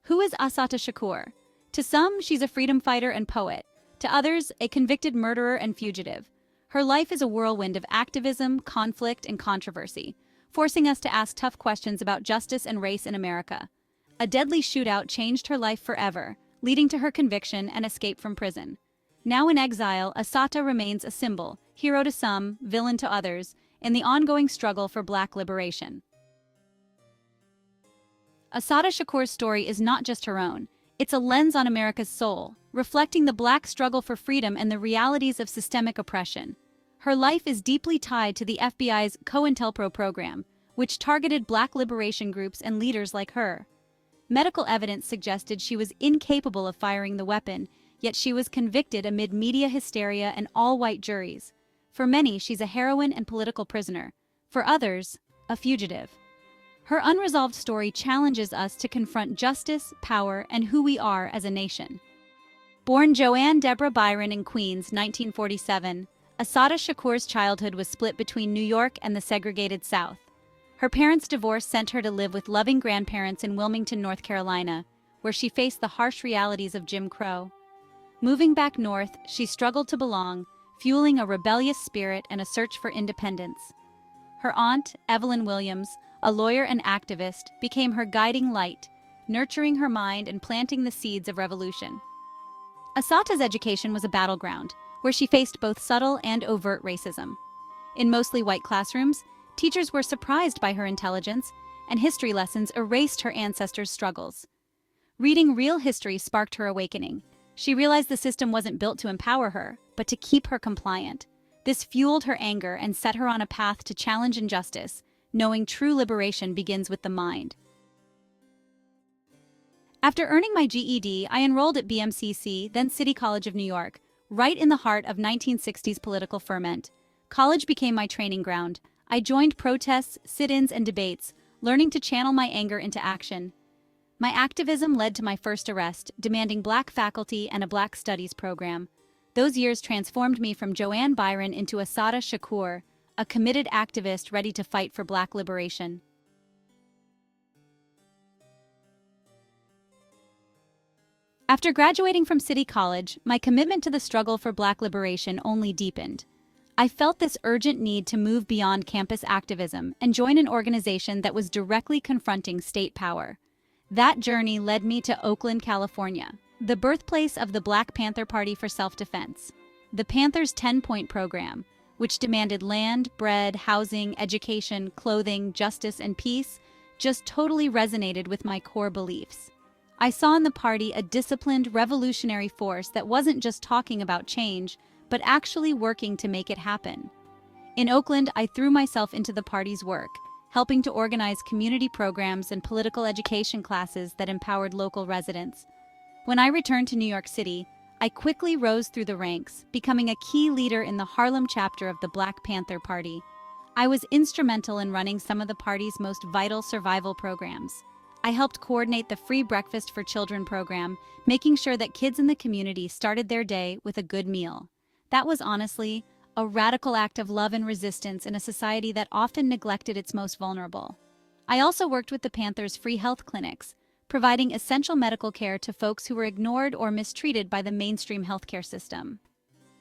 Who is Assata Shakur? To some, she's a freedom fighter and poet. To others, a convicted murderer and fugitive. Her life is a whirlwind of activism, conflict, and controversy, forcing us to ask tough questions about justice and race in America. A deadly shootout changed her life forever, leading to her conviction and escape from prison. Now in exile, Assata remains a symbol, hero to some, villain to others, in the ongoing struggle for Black liberation. Assata Shakur's story is not just her own. It's a lens on America's soul, reflecting the Black struggle for freedom and the realities of systemic oppression. Her life is deeply tied to the FBI's COINTELPRO program, which targeted Black liberation groups and leaders like her. Medical evidence suggested she was incapable of firing the weapon, yet she was convicted amid media hysteria and all-white juries. For many, she's a heroine and political prisoner. For others, a fugitive. Her unresolved story challenges us to confront justice, power, and who we are as a nation. Born Joanne Deborah Byron in Queens, 1947, Assata Shakur's childhood was split between New York and the segregated South. Her parents' divorce sent her to live with loving grandparents in Wilmington, North Carolina, where she faced the harsh realities of Jim Crow. Moving back north, she struggled to belong, fueling a rebellious spirit and a search for independence. Her aunt, Evelyn Williams, a lawyer and activist, became her guiding light, nurturing her mind and planting the seeds of revolution. Assata's education was a battleground, where she faced both subtle and overt racism. In mostly white classrooms, teachers were surprised by her intelligence, and history lessons erased her ancestors' struggles. Reading real history sparked her awakening. She realized the system wasn't built to empower her, but to keep her compliant. This fueled her anger and set her on a path to challenge injustice, knowing true liberation begins with the mind. After earning my GED, I enrolled at BMCC, then City College of New York, right in the heart of 1960s political ferment. College became my training ground. I joined protests, sit-ins, and debates, learning to channel my anger into action. My activism led to my first arrest, demanding Black faculty and a Black Studies program. Those years transformed me from Joanne Byron into Assata Shakur, a committed activist ready to fight for Black liberation. After graduating from City College, my commitment to the struggle for Black liberation only deepened. I felt this urgent need to move beyond campus activism and join an organization that was directly confronting state power. That journey led me to Oakland, California, the birthplace of the Black Panther Party for Self-Defense. The Panthers' 10-point program, which demanded land, bread, housing, education, clothing, justice, and peace, just totally resonated with my core beliefs. I saw in the party a disciplined, revolutionary force that wasn't just talking about change, but actually working to make it happen. In Oakland, I threw myself into the party's work, helping to organize community programs and political education classes that empowered local residents. When I returned to New York City, I quickly rose through the ranks, becoming a key leader in the Harlem chapter of the Black Panther Party. I was instrumental in running some of the party's most vital survival programs. I helped coordinate the Free Breakfast for Children program, making sure that kids in the community started their day with a good meal. That was honestly a radical act of love and resistance in a society that often neglected its most vulnerable. I also worked with the Panthers' free health clinics, providing essential medical care to folks who were ignored or mistreated by the mainstream healthcare system.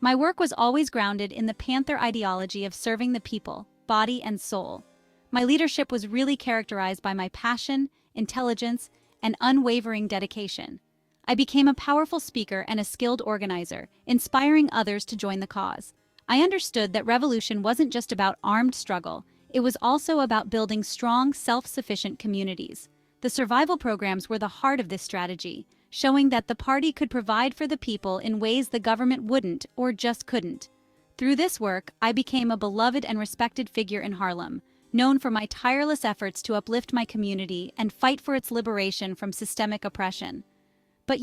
My work was always grounded in the Panther ideology of serving the people, body and soul. My leadership was really characterized by my passion, intelligence, and unwavering dedication. I became a powerful speaker and a skilled organizer, inspiring others to join the cause. I understood that revolution wasn't just about armed struggle, it was also about building strong, self-sufficient communities. The survival programs were the heart of this strategy, showing that the party could provide for the people in ways the government wouldn't or just couldn't. Through this work, I became a beloved and respected figure in Harlem, known for my tireless efforts to uplift my community and fight for its liberation from systemic oppression. But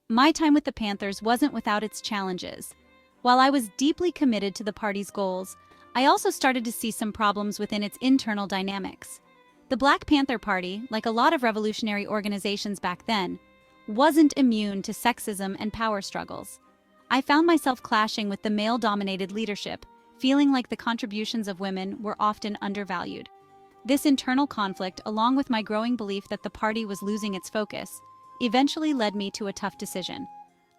my time with the Panthers wasn't without its challenges. While I was deeply committed to the party's goals, I also started to see some problems within its internal dynamics. The Black Panther Party, like a lot of revolutionary organizations back then, wasn't immune to sexism and power struggles. I found myself clashing with the male-dominated leadership, feeling like the contributions of women were often undervalued. This internal conflict, along with my growing belief that the party was losing its focus, eventually led me to a tough decision.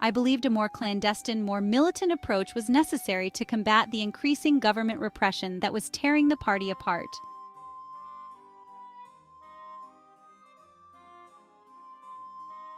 I believed a more clandestine, more militant approach was necessary to combat the increasing government repression that was tearing the party apart.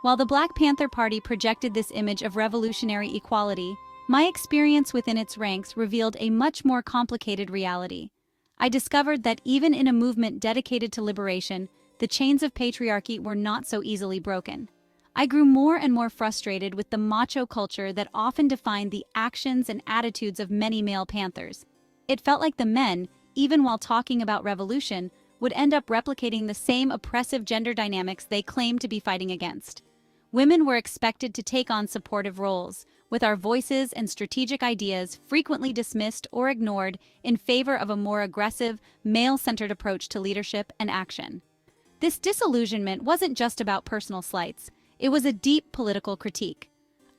While the Black Panther Party projected this image of revolutionary equality, my experience within its ranks revealed a much more complicated reality. I discovered that even in a movement dedicated to liberation, the chains of patriarchy were not so easily broken. I grew more and more frustrated with the macho culture that often defined the actions and attitudes of many male Panthers. It felt like the men, even while talking about revolution, would end up replicating the same oppressive gender dynamics they claimed to be fighting against. Women were expected to take on supportive roles, with our voices and strategic ideas frequently dismissed or ignored in favor of a more aggressive, male-centered approach to leadership and action. This disillusionment wasn't just about personal slights, it was a deep political critique.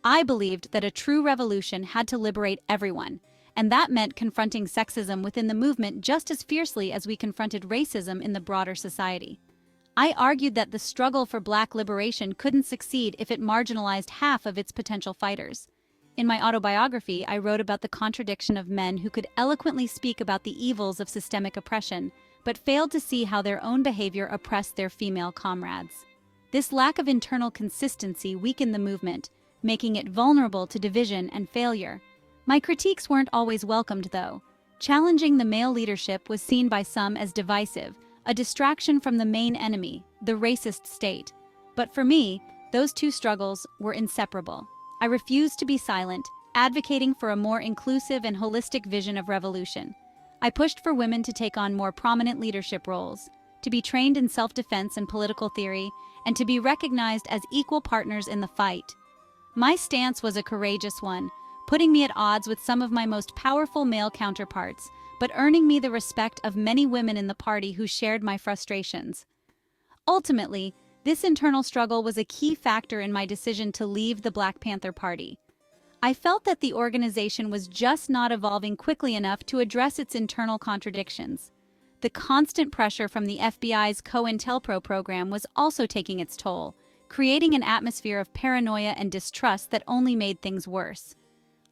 I believed that a true revolution had to liberate everyone, and that meant confronting sexism within the movement just as fiercely as we confronted racism in the broader society. I argued that the struggle for Black liberation couldn't succeed if it marginalized half of its potential fighters. In my autobiography, I wrote about the contradiction of men who could eloquently speak about the evils of systemic oppression, but failed to see how their own behavior oppressed their female comrades. This lack of internal consistency weakened the movement, making it vulnerable to division and failure. My critiques weren't always welcomed, though. Challenging the male leadership was seen by some as divisive, a distraction from the main enemy, the racist state. But for me, those two struggles were inseparable. I refused to be silent, advocating for a more inclusive and holistic vision of revolution. I pushed for women to take on more prominent leadership roles, to be trained in self-defense and political theory, and to be recognized as equal partners in the fight. My stance was a courageous one, putting me at odds with some of my most powerful male counterparts, but earning me the respect of many women in the party who shared my frustrations. Ultimately, this internal struggle was a key factor in my decision to leave the Black Panther Party. I felt that the organization was just not evolving quickly enough to address its internal contradictions. The constant pressure from the FBI's COINTELPRO program was also taking its toll, creating an atmosphere of paranoia and distrust that only made things worse.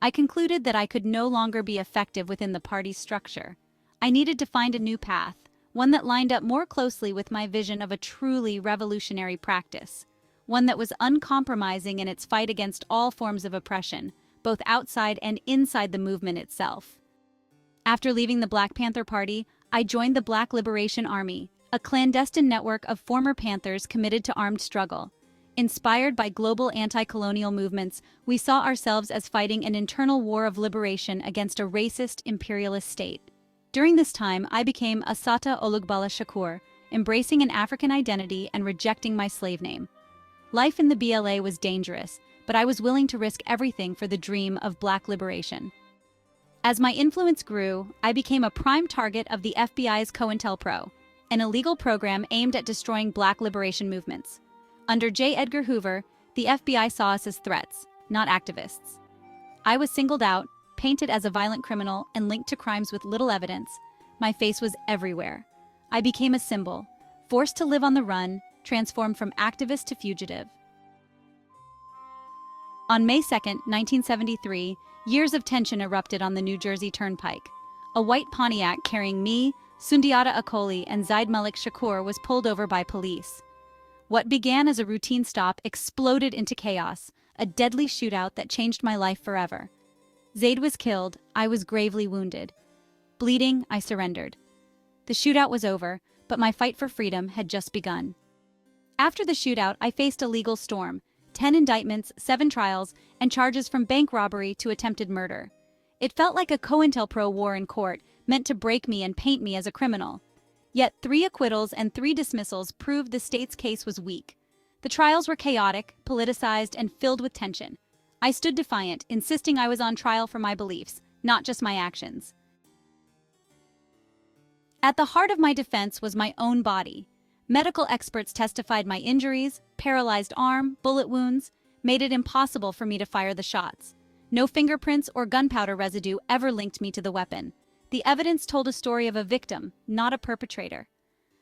I concluded that I could no longer be effective within the party's structure. I needed to find a new path, one that lined up more closely with my vision of a truly revolutionary practice, one that was uncompromising in its fight against all forms of oppression, both outside and inside the movement itself. After leaving the Black Panther Party, I joined the Black Liberation Army, a clandestine network of former Panthers committed to armed struggle. Inspired by global anti-colonial movements, we saw ourselves as fighting an internal war of liberation against a racist, imperialist state. During this time, I became Assata Shakur, embracing an African identity and rejecting my slave name. Life in the BLA was dangerous, but I was willing to risk everything for the dream of Black liberation. As my influence grew, I became a prime target of the FBI's COINTELPRO, an illegal program aimed at destroying Black liberation movements. Under J. Edgar Hoover, the FBI saw us as threats, not activists. I was singled out, painted as a violent criminal, and linked to crimes with little evidence. My face was everywhere. I became a symbol, forced to live on the run, transformed from activist to fugitive. On May 2, 1973, years of tension erupted on the New Jersey Turnpike. A white Pontiac carrying me, Sundiata Acoli, and Zaid Malik Shakur was pulled over by police. What began as a routine stop exploded into chaos, a deadly shootout that changed my life forever. Zaid was killed, I was gravely wounded. Bleeding, I surrendered. The shootout was over, but my fight for freedom had just begun. After the shootout, I faced a legal storm, 10 indictments, 7 trials, and charges from bank robbery to attempted murder. It felt like a COINTELPRO war in court, meant to break me and paint me as a criminal. Yet 3 acquittals and 3 dismissals proved the state's case was weak. The trials were chaotic, politicized, and filled with tension. I stood defiant, insisting I was on trial for my beliefs, not just my actions. At the heart of my defense was my own body. Medical experts testified my injuries, paralyzed arm, bullet wounds, made it impossible for me to fire the shots. No fingerprints or gunpowder residue ever linked me to the weapon. The evidence told a story of a victim, not a perpetrator.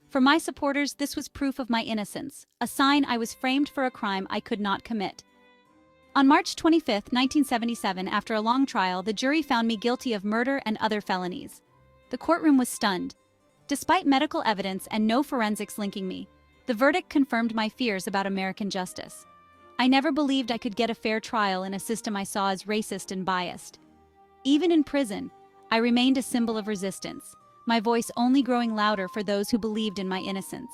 For my supporters, this was proof of my innocence, a sign I was framed for a crime I could not commit. On March 25, 1977, after a long trial, the jury found me guilty of murder and other felonies. The courtroom was stunned. Despite medical evidence and no forensics linking me, the verdict confirmed my fears about American justice. I never believed I could get a fair trial in a system I saw as racist and biased. Even in prison, I remained a symbol of resistance, my voice only growing louder for those who believed in my innocence.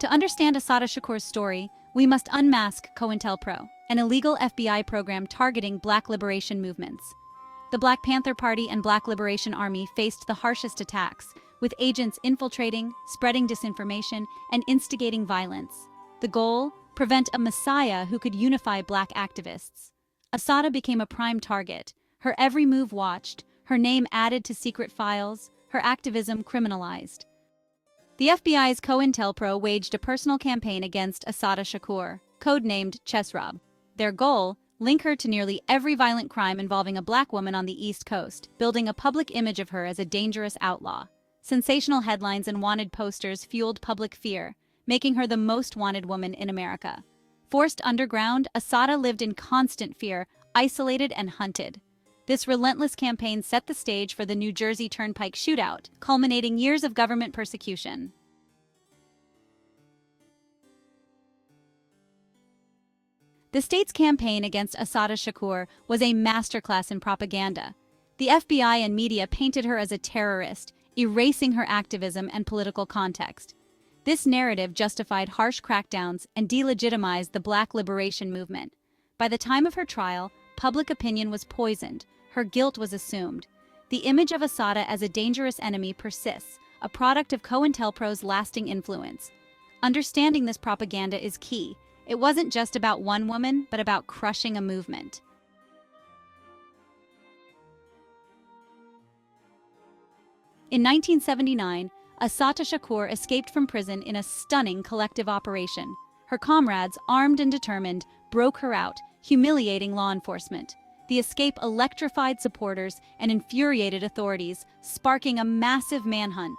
To understand Assata Shakur's story, we must unmask COINTELPRO, an illegal FBI program targeting Black liberation movements. The Black Panther Party and Black Liberation Army faced the harshest attacks, with agents infiltrating, spreading disinformation, and instigating violence. The goal? Prevent a messiah who could unify Black activists. Assata became a prime target, her every move watched, her name added to secret files, her activism criminalized. The FBI's COINTELPRO waged a personal campaign against Assata Shakur, codenamed Chessrob. Their goal? Link her to nearly every violent crime involving a Black woman on the East Coast, building a public image of her as a dangerous outlaw. Sensational headlines and wanted posters fueled public fear, making her the most wanted woman in America. Forced underground, Assata lived in constant fear, isolated and hunted. This relentless campaign set the stage for the New Jersey Turnpike shootout, culminating years of government persecution. The state's campaign against Assata Shakur was a masterclass in propaganda. The FBI and media painted her as a terrorist, erasing her activism and political context. This narrative justified harsh crackdowns and delegitimized the Black liberation movement. By the time of her trial, public opinion was poisoned, her guilt was assumed. The image of Assata as a dangerous enemy persists, a product of COINTELPRO's lasting influence. Understanding this propaganda is key. It wasn't just about one woman, but about crushing a movement. In 1979, Assata Shakur escaped from prison in a stunning collective operation. Her comrades, armed and determined, broke her out, humiliating law enforcement. The escape electrified supporters and infuriated authorities, sparking a massive manhunt.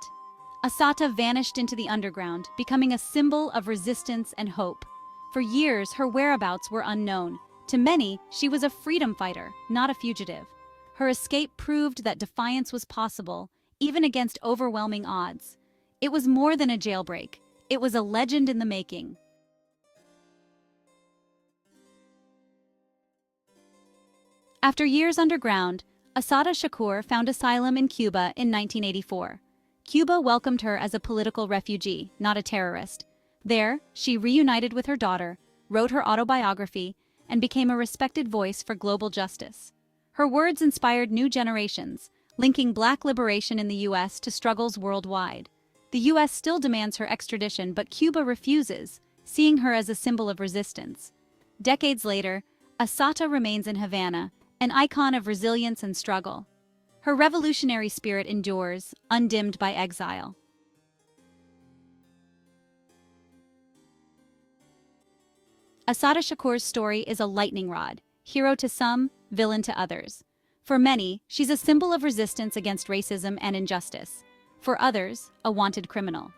Assata vanished into the underground, becoming a symbol of resistance and hope. For years, her whereabouts were unknown. To many, she was a freedom fighter, not a fugitive. Her escape proved that defiance was possible, even against overwhelming odds. It was more than a jailbreak. It was a legend in the making. After years underground, Assata Shakur found asylum in Cuba in 1984. Cuba welcomed her as a political refugee, not a terrorist. There, she reunited with her daughter, wrote her autobiography, and became a respected voice for global justice. Her words inspired new generations, linking Black liberation in the U.S. to struggles worldwide. The U.S. still demands her extradition, but Cuba refuses, seeing her as a symbol of resistance. Decades later, Assata remains in Havana, an icon of resilience and struggle. Her revolutionary spirit endures, undimmed by exile. Assata Shakur's story is a lightning rod, hero to some, villain to others. For many, she's a symbol of resistance against racism and injustice. For others, a wanted criminal.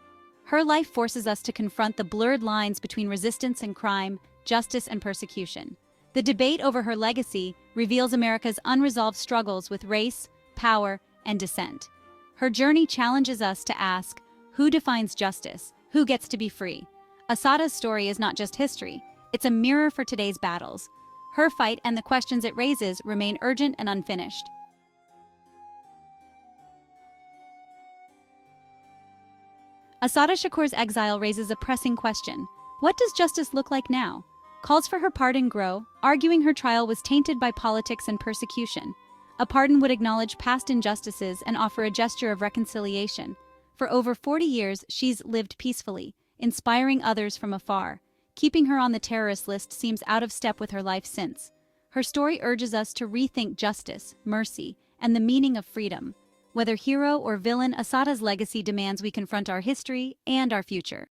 Her life forces us to confront the blurred lines between resistance and crime, justice and persecution. The debate over her legacy reveals America's unresolved struggles with race, power, and dissent. Her journey challenges us to ask, who defines justice? Who gets to be free? Assata's story is not just history, it's a mirror for today's battles. Her fight and the questions it raises remain urgent and unfinished. Assata Shakur's exile raises a pressing question. What does justice look like now? Calls for her pardon grow, arguing her trial was tainted by politics and persecution. A pardon would acknowledge past injustices and offer a gesture of reconciliation. For over 40 years, she's lived peacefully, inspiring others from afar. Keeping her on the terrorist list seems out of step with her life since. Her story urges us to rethink justice, mercy, and the meaning of freedom. Whether hero or villain, Assata's legacy demands we confront our history and our future.